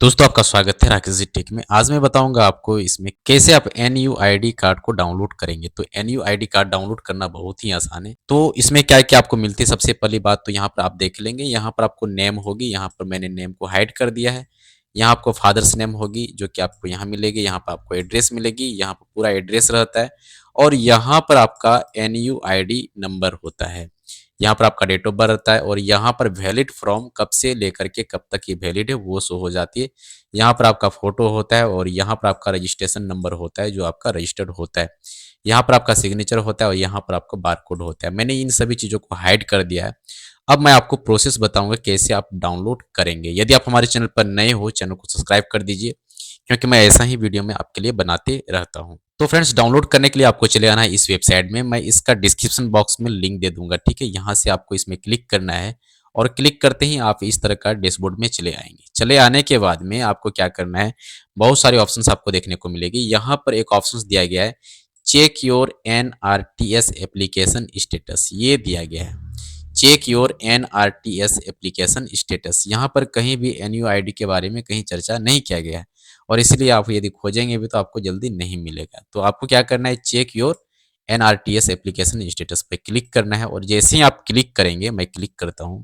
दोस्तों आपका स्वागत है राकेश जी टेक में। आज मैं बताऊंगा आपको इसमें कैसे आप एनयूआईडी कार्ड को डाउनलोड करेंगे। तो एनयूआईडी कार्ड डाउनलोड करना बहुत ही आसान है। तो इसमें क्या क्या आपको मिलती है, सबसे पहली बात तो यहाँ पर आप देख लेंगे। यहाँ पर आपको नेम होगी, यहाँ पर मैंने नेम को हाइड कर दिया है। यहाँ आपको फादर्स नेम होगी जो कि आपको यहाँ मिलेगी। यहाँ पर आपको एड्रेस मिलेगी, यहाँ पर पूरा एड्रेस रहता है। और यहाँ पर आपका एनयूआईडी नंबर होता है। यहाँ पर आपका डेट ऑफ बर्थ रहता है और यहाँ पर वैलिड फ्रॉम कब से लेकर के कब तक ये वैलिड है वो शो हो जाती है। यहाँ पर आपका फोटो होता है और यहाँ पर आपका रजिस्ट्रेशन नंबर होता है जो आपका रजिस्टर्ड होता है। यहाँ पर आपका सिग्नेचर होता है और यहाँ पर आपका बारकोड होता है। मैंने इन सभी चीज़ों को हाइड कर दिया है। अब मैं आपको प्रोसेस बताऊंगा कैसे आप डाउनलोड करेंगे। यदि आप हमारे चैनल पर नए हो, चैनल को सब्सक्राइब कर दीजिए क्योंकि मैं ऐसा ही वीडियो में आपके लिए बनाते रहता हूँ। तो फ्रेंड्स, डाउनलोड करने के लिए आपको चले आना है इस वेबसाइट में। मैं इसका डिस्क्रिप्शन बॉक्स में लिंक दे दूंगा, ठीक है। यहाँ से आपको इसमें क्लिक करना है और क्लिक करते ही आप इस तरह का डैशबोर्ड में चले आएंगे। चले आने के बाद में आपको क्या करना है, बहुत सारे ऑप्शंस आपको देखने को मिलेगी। यहाँ पर एक ऑप्शन दिया गया है चेक योर एनआरटीएस एप्लीकेशन स्टेटस, ये दिया गया है चेक योर एनआरटीएस एप्लीकेशन स्टेटस। यहाँ पर कहीं भी एनयूआईडी के बारे में कहीं चर्चा नहीं किया गया है और इसलिए आप यदि खोजेंगे भी तो आपको जल्दी नहीं मिलेगा। तो आपको क्या करना है, चेक योर एनआरटीएस एप्लीकेशन स्टेटस पे क्लिक करना है और जैसे ही आप क्लिक करेंगे, मैं क्लिक करता हूँ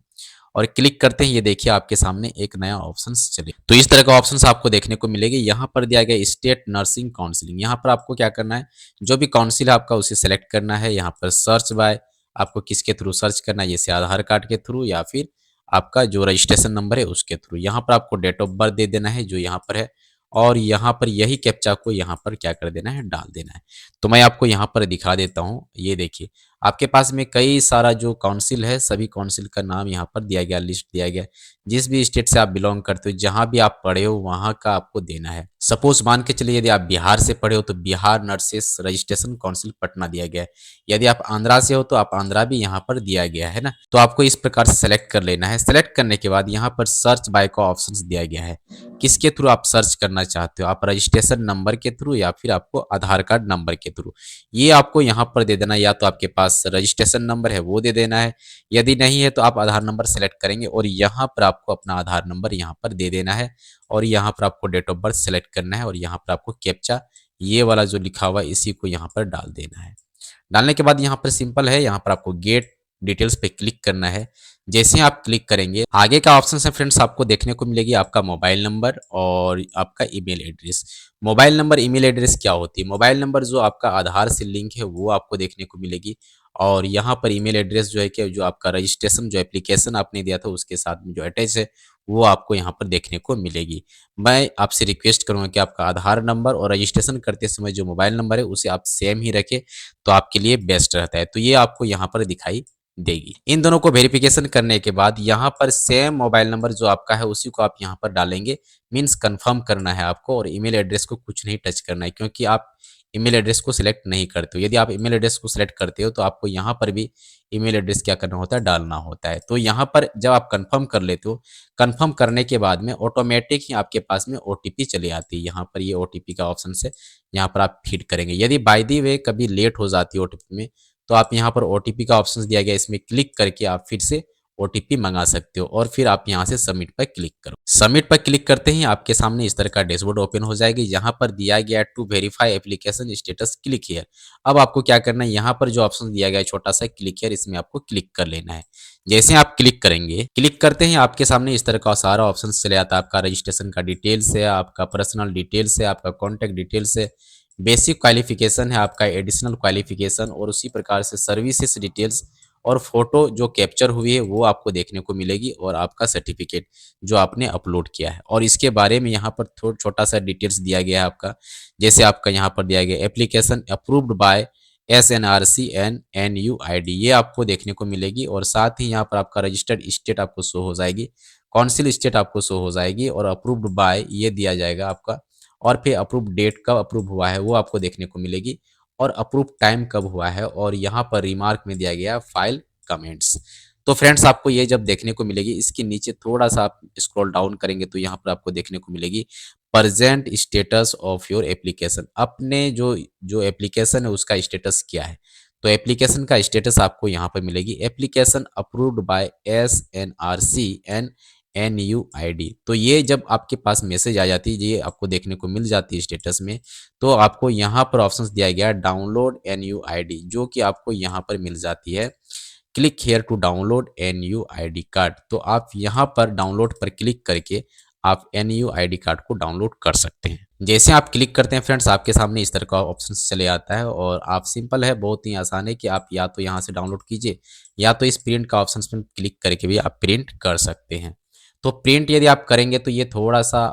और क्लिक करते ही ये देखिए आपके सामने एक नया ऑप्शन चले। तो इस तरह का ऑप्शन आपको देखने को मिलेगी। यहाँ पर दिया गया स्टेट नर्सिंग काउंसिलिंग। यहाँ पर आपको क्या करना है, जो भी काउंसिल है आपका उसे सेलेक्ट करना है। यहाँ पर सर्च बाय, आपको किसके थ्रू सर्च करना है, जैसे आधार कार्ड के थ्रू या फिर आपका जो रजिस्ट्रेशन नंबर है उसके थ्रू। यहाँ पर आपको डेट ऑफ बर्थ दे देना है जो यहाँ पर है और यहाँ पर यही कैप्चा को यहाँ पर क्या कर देना है, डाल देना है। तो मैं आपको यहाँ पर दिखा देता हूँ। ये देखिए आपके पास में कई सारा जो काउंसिल है, सभी काउंसिल का नाम यहाँ पर दिया गया, लिस्ट दिया गया। जिस भी स्टेट से आप बिलोंग करते हो, जहाँ भी आप पढ़े हो वहाँ का आपको देना है। सपोज मान के चलिए यदि आप बिहार से पढ़े हो तो Bihar nurses registration council Patna दिया गया है। यदि आप आंध्रा से हो तो आप आंध्रा भी यहाँ पर दिया गया है ना। तो आपको इस प्रकार से सेलेक्ट कर लेना है। सेलेक्ट करने के बाद यहाँ पर सर्च बाय का ऑप्शन दिया गया है। किसके थ्रू आप सर्च करना चाहते हो, आप रजिस्ट्रेशन नंबर के थ्रू या फिर आपको आधार कार्ड नंबर के थ्रू, ये आपको यहाँ पर दे देना है। या तो आपके पास रजिस्ट्रेशन नंबर है वो दे देना है, यदि नहीं है तो आप आधार नंबर सेलेक्ट करेंगे और यहाँ पर आपको अपना आधार नंबर यहाँ पर दे देना है और यहाँ पर आपको डेट ऑफ बर्थ सेलेक्ट करना है और यहाँ पर आपको कैप्चा ये वाला जो लिखा हुआ है इसी को यहाँ पर डाल देना है। डालने के बाद यहाँ पर सिंपल है, यहाँ पर आपको गेट डिटेल्स पे क्लिक करना है। जैसे ही आप क्लिक करेंगे आगे का ऑप्शन है फ्रेंड्स, आपको देखने को मिलेगी आपका मोबाइल नंबर और आपका email address. Mobile number email address क्या होती है, मोबाइल नंबर जो आपका आधार से लिंक है वो आपको देखने को मिलेगी और यहाँ पर ईमेल एड्रेस जो है कि जो आपका रजिस्ट्रेशन जो एप्लीकेशन आपने दिया था उसके साथ में जो अटैच है वो आपको यहाँ पर देखने को मिलेगी। मैं आपसे रिक्वेस्ट करूँगा कि आपका आधार नंबर और रजिस्ट्रेशन करते समय जो मोबाइल नंबर है उसे आप सेम ही रखें तो आपके लिए बेस्ट रहता है। तो ये आपको यहाँ पर दिखाई देगी। इन दोनों को वेरिफिकेशन करने के बाद यहाँ पर सेम मोबाइल नंबर जो आपका है उसी को आप यहाँ पर डालेंगे। मीन्स कंफर्म करना है आपको और ईमेल एड्रेस को कुछ नहीं टच करना है क्योंकि आप ईमेल एड्रेस को सिलेक्ट नहीं करते हो। यदि आप ईमेल एड्रेस को सिलेक्ट करते हो तो आपको यहाँ पर भी ईमेल एड्रेस क्या करना होता है, डालना होता है। तो यहाँ पर जब आप कंफर्म कर लेते हो, कंफर्म करने के बाद में ऑटोमेटिक ही आपके पास में ओटीपी चली आती है। यहाँ पर ये ओटीपी का ऑप्शन से यहाँ पर आप फीड करेंगे। यदि बाय द वे कभी लेट हो जाती है ओटीपी में तो आप यहाँ पर ओटीपी का ऑप्शन दिया गया, इसमें क्लिक करके आप फिर से ओटीपी मंगा सकते हो और फिर आप यहाँ से सबमिट पर क्लिक करो। सबमिट पर क्लिक करते ही आपके सामने इस तरह का डैशबोर्ड ओपन हो जाएगी। यहाँ पर दिया गया to verify application status click here. अब आपको क्या करना है, यहाँ पर जो ऑप्शन दिया गया है छोटा सा क्लिक हियर, इसमें आपको क्लिक कर लेना है। जैसे आप क्लिक करेंगे, क्लिक करते ही आपके सामने इस तरह का सारा ऑप्शन चले आता है। आपका रजिस्ट्रेशन का डिटेल्स है, आपका पर्सनल डिटेल्स है, आपका कॉन्टैक्ट डिटेल्स है, बेसिक क्वालिफिकेशन है, आपका एडिशनल क्वालिफिकेशन और उसी प्रकार से सर्विसेज डिटेल्स और फोटो जो कैप्चर हुई है वो आपको देखने को मिलेगी और आपका सर्टिफिकेट जो आपने अपलोड किया है। और इसके बारे में यहाँ पर थोड़ा छोटा सा डिटेल्स दिया गया है आपका। जैसे आपका यहाँ पर दिया गया application approved by SNRC and NUID, ये आपको देखने को मिलेगी और साथ ही यहाँ पर आपका रजिस्टर्ड स्टेट आपको शो हो जाएगी, काउंसिल स्टेट आपको शो हो जाएगी और अप्रूव्ड बाय ये दिया जाएगा आपका। और फिर अप्रूव डेट कब अप्रूव हुआ है वो आपको देखने को मिलेगी और अप्रूव टाइम कब हुआ है और यहाँ पर रिमार्क में दिया गया फाइल कमेंट्स। तो फ्रेंड्स, आपको ये जब देखने को मिलेगी इसके नीचे थोड़ा सा आप स्क्रॉल डाउन करेंगे तो यहाँ पर आपको देखने को मिलेगी present status of your application. अपने जो जो एप्लीकेशन है उसका स्टेटस क्या है। तो एप्लीकेशन का स्टेटस आपको यहाँ पर मिलेगी application approved by SNRC and NUID। तो ये जब आपके पास मैसेज आ जाती है, ये आपको देखने को मिल जाती है स्टेटस में, तो आपको यहाँ पर ऑप्शंस दिया गया है डाउनलोड NUID, जो कि आपको यहाँ पर मिल जाती है। Click here to download NUID card. तो आप यहाँ पर डाउनलोड पर क्लिक करके आप NUID कार्ड को डाउनलोड कर सकते हैं। जैसे आप क्लिक करते हैं फ्रेंड्स, आपके सामने इस तरह का ऑप्शन चले आता है और आप सिंपल है, बहुत ही आसान है कि आप या तो यहाँ से डाउनलोड कीजिए या तो इस प्रिंट का ऑप्शन पर क्लिक करके भी आप प्रिंट कर सकते हैं। तो प्रिंट यदि आप करेंगे तो ये थोड़ा सा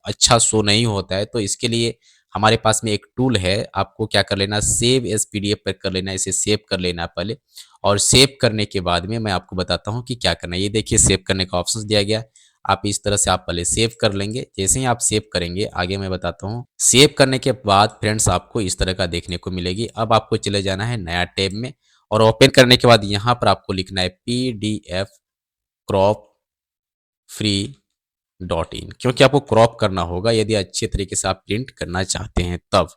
अच्छा शो नहीं होता है, तो इसके लिए हमारे पास में एक टूल है। आपको क्या कर लेना, सेव एज PDF पर कर लेना, इसे सेव कर लेना पहले, और सेव करने के बाद में मैं आपको बताता हूँ कि क्या करना है। ये देखिए सेव करने का ऑप्शन दिया गया है। आप इस तरह से आप पहले सेव कर लेंगे। जैसे ही आप सेव करेंगे, आगे मैं बताता हूँ। सेव करने के बाद फ्रेंड्स आपको इस तरह का देखने को मिलेगी। अब आपको चले जाना है नया टैब में, और ओपन करने के बाद यहाँ पर आपको लिखना है PDF क्रॉप फ्री .in, क्योंकि आपको क्रॉप करना होगा यदि अच्छे तरीके से आप प्रिंट करना चाहते हैं तब।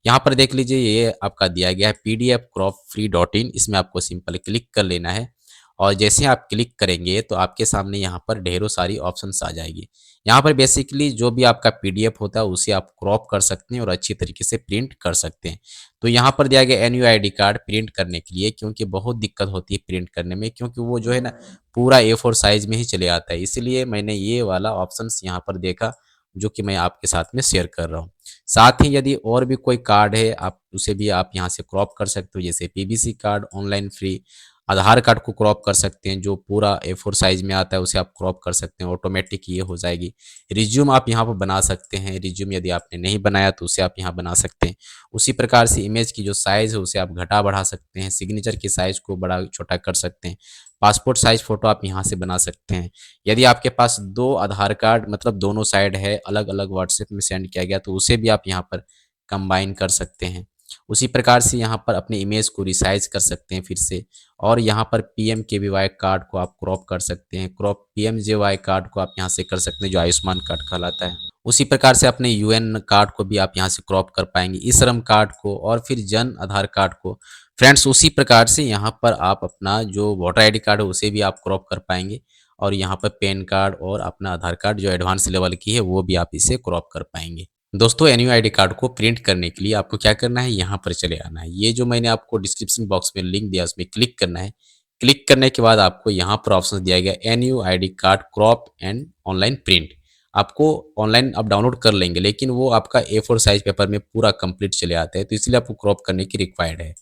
यहाँ पर देख लीजिए, ये आपका दिया गया है PDF क्रॉप फ्री .in। इसमें आपको सिंपल क्लिक कर लेना है, और जैसे आप क्लिक करेंगे तो आपके सामने यहाँ पर ढेरों सारी ऑप्शंस आ जाएगी। यहाँ पर बेसिकली जो भी आपका PDF होता है उसे आप क्रॉप कर सकते हैं और अच्छी तरीके से प्रिंट कर सकते हैं। तो यहाँ पर दिया गया NUID कार्ड प्रिंट करने के लिए, क्योंकि बहुत दिक्कत होती है प्रिंट करने में, क्योंकि वो जो है ना पूरा A4 साइज में ही चले आता है। इसलिए मैंने ये वाला ऑप्शंस यहाँ पर देखा, जो कि मैं आपके साथ में शेयर कर रहा हूँ। साथ ही यदि और भी कोई कार्ड है, आप उसे भी आप यहाँ से क्रॉप कर सकते हो, जैसे PVC कार्ड ऑनलाइन फ्री, आधार कार्ड को क्रॉप कर सकते हैं, जो पूरा A4 साइज में आता है उसे आप क्रॉप कर सकते हैं, ऑटोमेटिक ये हो जाएगी। रिज्यूम आप यहाँ पर बना सकते हैं, रिज्यूम यदि आपने नहीं बनाया तो उसे आप यहाँ बना सकते हैं। उसी प्रकार से इमेज की जो साइज़ है उसे आप घटा बढ़ा सकते हैं, सिग्नेचर की साइज़ को बड़ा छोटा कर सकते हैं, पासपोर्ट साइज़ फ़ोटो आप यहाँ से बना सकते हैं। यदि आपके पास 2 आधार कार्ड मतलब दोनों साइड है, अलग-अलग व्हाट्सएप में सेंड किया गया, तो उसे भी आप यहाँ पर कंबाइन कर सकते हैं। उसी प्रकार से यहाँ पर अपने इमेज को रिसाइज़ कर सकते हैं फिर से, और यहाँ पर PMKVY कार्ड को आप क्रॉप कर सकते हैं। क्रॉप PMJY कार्ड को आप यहाँ से कर सकते हैं, जो आयुष्मान कार्ड कहलाता है। उसी प्रकार से अपने UN कार्ड को भी आप यहाँ से क्रॉप कर पाएँगे, ई-श्रम कार्ड को, और फिर जन आधार कार्ड को। फ्रेंड्स उसी प्रकार से यहाँ पर आप अपना जो वोटर ID कार्ड है उसे भी आप क्रॉप कर पाएँगे, और यहाँ पर पैन कार्ड और अपना आधार कार्ड जो एडवांस लेवल की है वो भी आप इसे क्रॉप कर पाएँगे। दोस्तों NUID कार्ड को प्रिंट करने के लिए आपको क्या करना है, यहाँ पर चले आना है। ये जो मैंने आपको डिस्क्रिप्शन बॉक्स में लिंक दिया उसमें क्लिक करना है। क्लिक करने के बाद आपको यहाँ पर ऑप्शन दिया गया NUID card crop and online print. आपको ऑनलाइन आप डाउनलोड कर लेंगे, लेकिन वो आपका A4 साइज पेपर में पूरा कंप्लीट चले आता है, तो इसलिए आपको क्रॉप करने की रिक्वायर्ड है।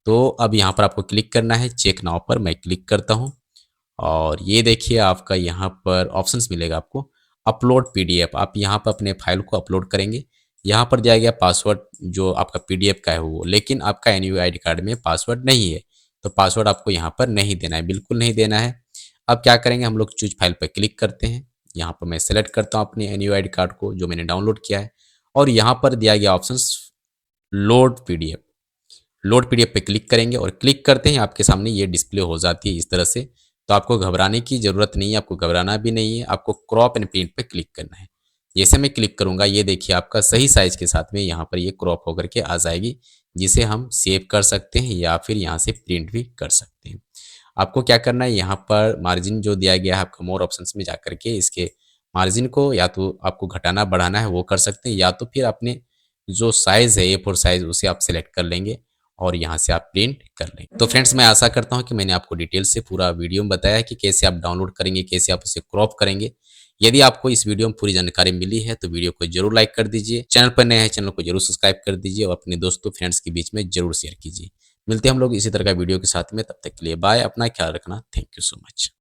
तो अब यहाँ पर आपको क्लिक करना है, चेक नाउ पर मैं क्लिक करता हूँ, और ये देखिए आपका यहाँ पर ऑप्शंस मिलेगा आपको। अपलोड PDF, आप यहाँ पर अपने फाइल को अपलोड करेंगे। यहाँ पर दिया गया पासवर्ड जो आपका PDF का है वो, लेकिन आपका NUID कार्ड में पासवर्ड नहीं है, तो पासवर्ड आपको यहाँ पर नहीं देना है, बिल्कुल नहीं देना है। अब क्या करेंगे, हम लोग चूज फाइल पर क्लिक करते हैं। यहाँ पर मैं सेलेक्ट करता हूँ अपने NUID कार्ड को जो मैंने डाउनलोड किया है, और यहाँ पर दिया गया option load PDF। Load PDF पे क्लिक करेंगे, और क्लिक करते ही आपके सामने ये डिस्प्ले हो जाती है इस तरह से। तो आपको घबराने की ज़रूरत नहीं है, आपको घबराना भी नहीं है, आपको क्रॉप एंड प्रिंट पे क्लिक करना है। जैसे मैं क्लिक करूँगा, ये देखिए आपका सही साइज़ के साथ में यहाँ पर ये क्रॉप होकर के आ जाएगी, जिसे हम सेव कर सकते हैं या फिर यहाँ से प्रिंट भी कर सकते हैं। आपको क्या करना है, यहाँ पर मार्जिन जो दिया गया है आपका मोर ऑप्शंस में जाकर के इसके मार्जिन को या तो आपको घटाना बढ़ाना है वो कर सकते हैं, या तो फिर अपने जो साइज़ है A4 साइज़ उसे आप सेलेक्ट कर लेंगे और यहाँ से आप प्रिंट कर लेंगे। तो फ्रेंड्स मैं आशा करता हूँ कि मैंने आपको डिटेल से पूरा वीडियो में बताया कि कैसे आप डाउनलोड करेंगे, कैसे आप उसे क्रॉप करेंगे। यदि आपको इस वीडियो में पूरी जानकारी मिली है तो वीडियो को जरूर लाइक कर दीजिए। चैनल पर नए हैं, चैनल को जरूर सब्सक्राइब कर दीजिए, और अपने दोस्तों फ्रेंड्स के बीच में जरूर शेयर कीजिए। मिलते हैं हम लोग इसी तरह का वीडियो के साथ में, तब तक के लिए बाय। अपना ख्याल रखना। Thank you so much.